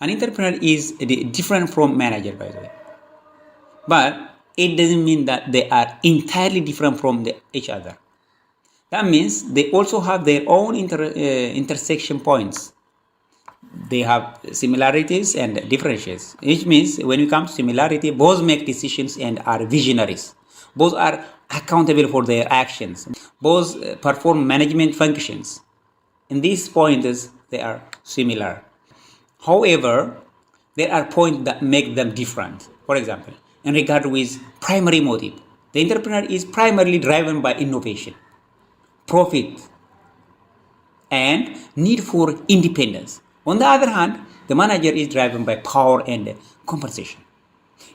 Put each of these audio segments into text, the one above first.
An entrepreneur is different from manager, by the way. But it doesn't mean that they are entirely different from each other. That means they also have their own intersection points. They have similarities and differences, which means when it comes to similarity, both make decisions and are visionaries. Both are accountable for their actions. Both perform management functions. In these points, they are similar. However, there are points that make them different. For example, in regard with primary motive, the entrepreneur is primarily driven by innovation, profit, and need for independence. On the other hand, the manager is driven by power and compensation.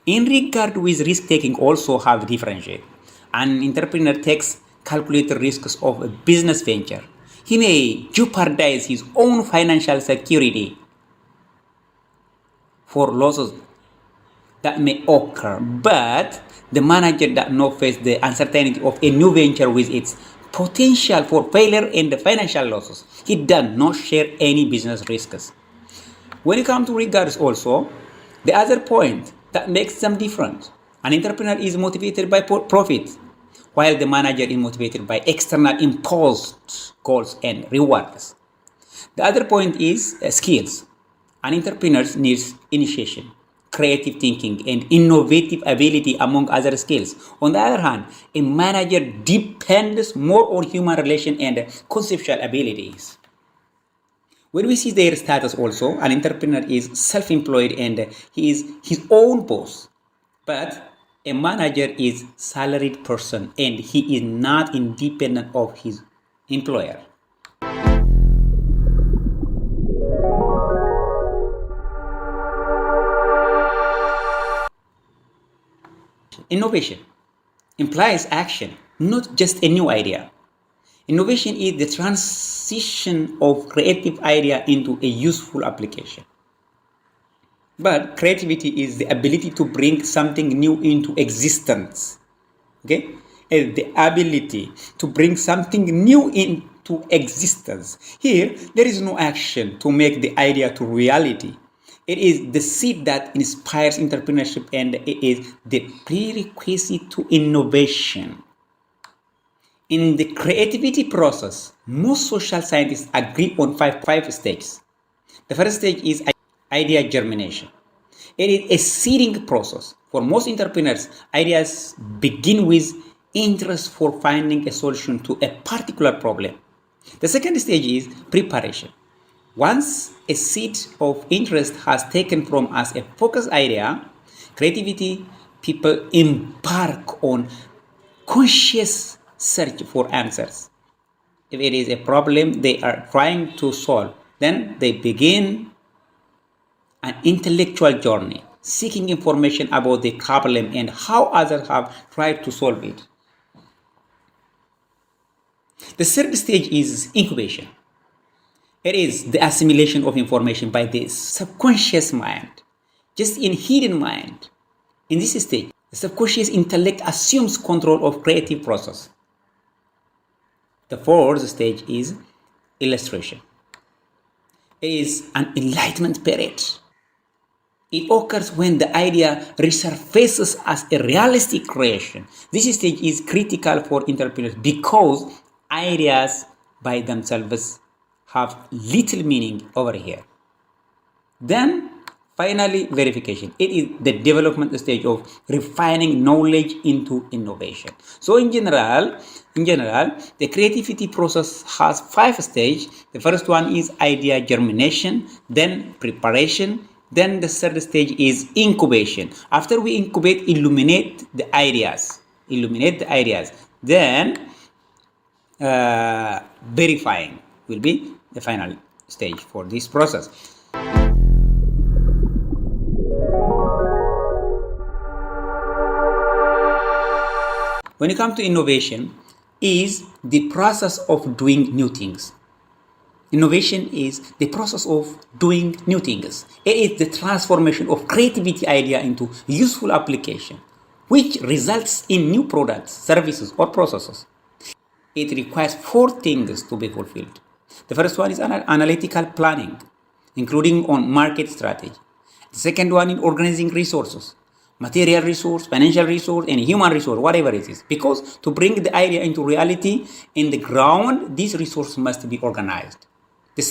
In regard with risk-taking, also have differentiate. An entrepreneur takes calculated risks of a business venture. He may jeopardize his own financial security for losses that may occur, but the manager does not face the uncertainty of a new venture with its potential for failure and financial losses. He does not share any business risks. When it comes to regards also, the other point that makes them different, an entrepreneur is motivated by profit, while the manager is motivated by external imposed goals and rewards. The other point is skills. An entrepreneur needs initiation, creative thinking, and innovative ability, among other skills. On the other hand, a manager depends more on human relation and conceptual abilities. When we see their status also, an entrepreneur is self-employed and he is his own boss. But a manager is salaried person and he is not independent of his employer. Innovation implies action, not just a new idea. Innovation is the transition of creative idea into a useful application. But creativity is the ability to bring something new into existence. Okay? And the ability to bring something new into existence. Here, there is no action to make the idea to reality. It is the seed that inspires entrepreneurship and it is the prerequisite to innovation. In the creativity process, most social scientists agree on five stages. The first stage is idea germination. It is a seeding process. For most entrepreneurs, ideas begin with interest for finding a solution to a particular problem. The second stage is preparation. Once a seed of interest has taken from us a focused idea, creativity people embark on conscious search for answers. If it is a problem they are trying to solve, then they begin an intellectual journey, seeking information about the problem and how others have tried to solve it. The third stage is incubation. It is the assimilation of information by the subconscious mind, just in hidden mind. In this stage, the subconscious intellect assumes control of creative process. The fourth stage is illustration. It is an enlightenment period. It occurs when the idea resurfaces as a realistic creation. This stage is critical for entrepreneurs because ideas by themselves have little meaning over here. Then, finally, verification. It is the development stage of refining knowledge into innovation. So, in general, the creativity process has 5 stages. The first one is idea germination, then preparation, then the third stage is incubation. After we incubate, illuminate the ideas. Then, verifying will be the final stage for this process. When it comes to innovation, is the process of doing new things. Innovation is the process of doing new things. It is the transformation of creativity idea into useful application, which results in new products, services, or processes. It requires 4 things to be fulfilled. The first one is analytical planning. including on market strategy. The second one is organizing resources, material resource, financial resource, and human resource, whatever it is. Because to bring the idea into reality in the ground, these resources must be organized. The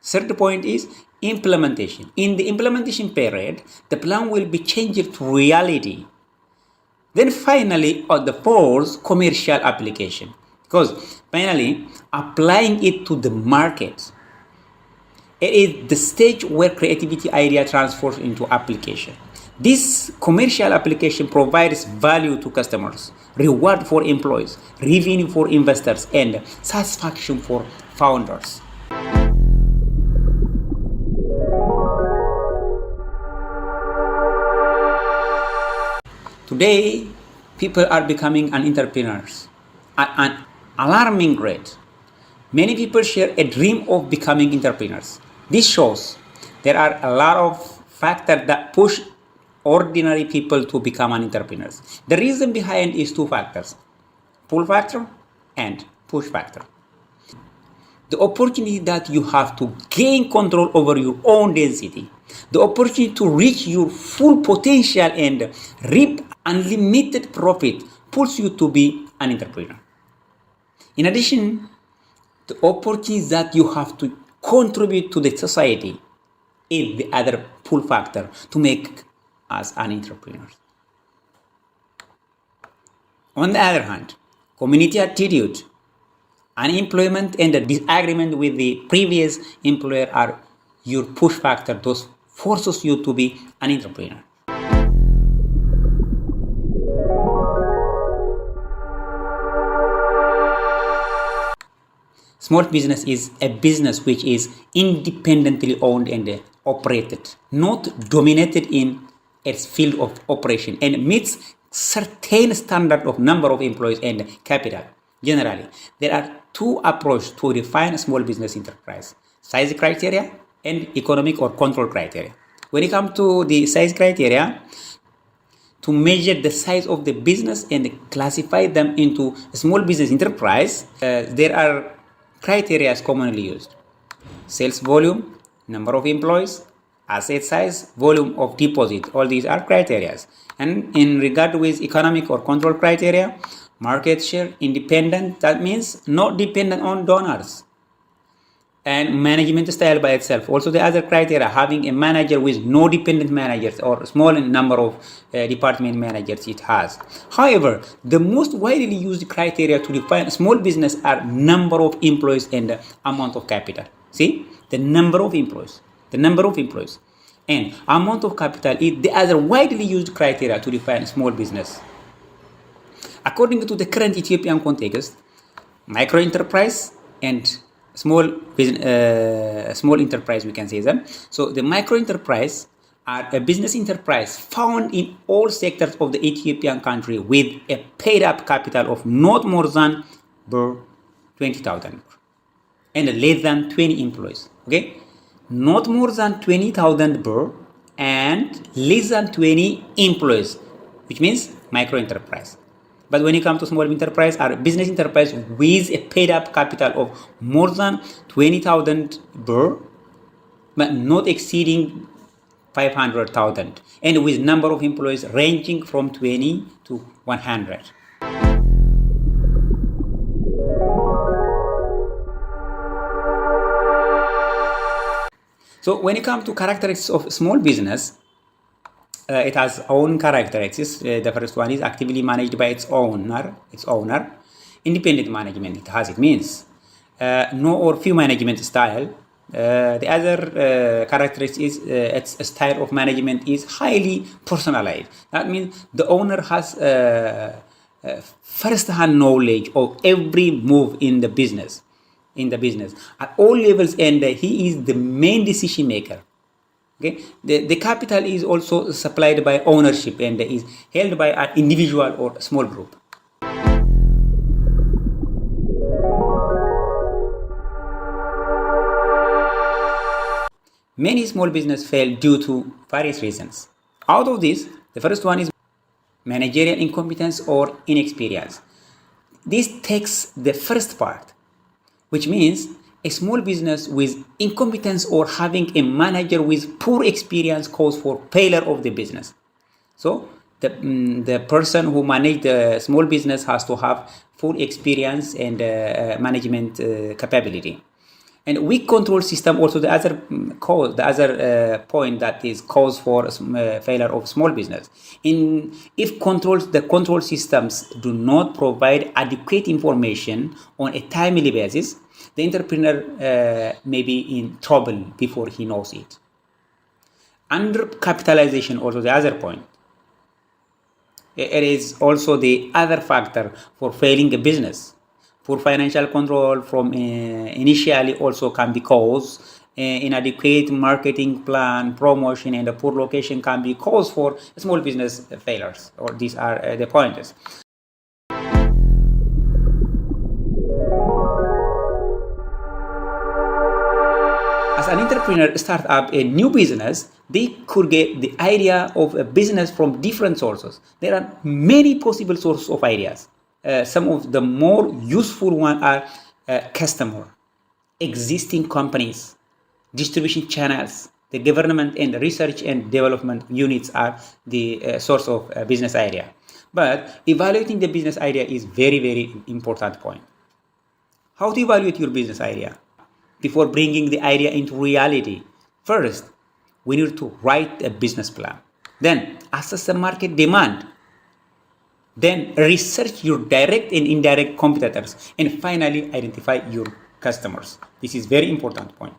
third point is implementation. In the implementation period, the plan will be changed to reality. Then finally, the fourth, commercial application. Because finally, applying it to the market. It is the stage where creativity idea transfers into application. This commercial application provides value to customers, reward for employees, revenue for investors, and satisfaction for founders. Today, people are becoming entrepreneurs at an alarming rate. Many people share a dream of becoming entrepreneurs. This shows there are a lot of factors that push ordinary people to become entrepreneurs. The reason behind is two factors: pull factor and push factor. The opportunity that you have to gain control over your own density, the opportunity to reach your full potential and reap unlimited profit pulls you to be an entrepreneur. In addition, the opportunities that you have to contribute to the society is the other pull factor to make us an entrepreneur. On the other hand, community attitude, unemployment, and the disagreement with the previous employer are your push factor. Those forces you to be an entrepreneur. Small business is a business which is independently owned and operated, not dominated in its field of operation, and meets certain standard of number of employees and capital. Generally, there are two approaches to define a small business enterprise: size criteria and economic or control criteria. When it comes to the size criteria, to measure the size of the business and classify them into a small business enterprise, there are criteria commonly used: sales volume, number of employees, asset size, volume of deposit. All these are criteria. And in regard with economic or control criteria, market share, independent, that means not dependent on donors, and management style by itself. Also the other criteria, having a manager with no dependent managers or small number of department managers it has. However, the most widely used criteria to define a small business are number of employees and amount of capital. See, the number of employees and amount of capital is the other widely used criteria to define a small business. According to the current Ethiopian context, micro enterprise and small enterprise, we can say them. So the micro enterprise are a business enterprise found in all sectors of the Ethiopian country with a paid up capital of not more than 20,000 and less than 20 employees. Okay, not more than 20,000 and less than 20 employees, which means micro enterprise. But when it comes to small enterprise, are business enterprise with a paid up capital of more than 20,000 but not exceeding 500,000, and with number of employees ranging from 20 to 100. So when it comes to characteristics of small business, it has own characteristics. The first one is actively managed by its owner. Independent management, it means no or few management style. The other characteristic is its style of management is highly personalized. That means the owner has first-hand knowledge of every move in the business at all levels, and he is the main decision maker. Okay, the capital is also supplied by ownership and is held by an individual or a small group. Many small business fail due to various reasons. Out of this, the first one is managerial incompetence or inexperience. This takes the first part, which means A small business with incompetence or having a manager with poor experience cause for failure of the business. So the person who manage the small business has to have full experience and management capability. And weak control system also the other cause, the other point that is cause for failure of small business. If the control systems do not provide adequate information on a timely basis, the entrepreneur may be in trouble before he knows it. Undercapitalization also the other point. It is also the other factor for failing a business. Poor financial control from initially also can be caused. Inadequate marketing plan, promotion, and a poor location can be cause for small business failures. Or these are the pointers. As an entrepreneur start up a new business, they could get the idea of a business from different sources. There are many possible sources of ideas. Some of the more useful ones are customer, existing companies, distribution channels, the government and research and development units are the source of business idea. But evaluating the business idea is very, very important point. How to evaluate your business idea? Before bringing the idea into reality, first, we need to write a business plan. Then, assess the market demand. Then, research your direct and indirect competitors. And finally, identify your customers. This is very important point.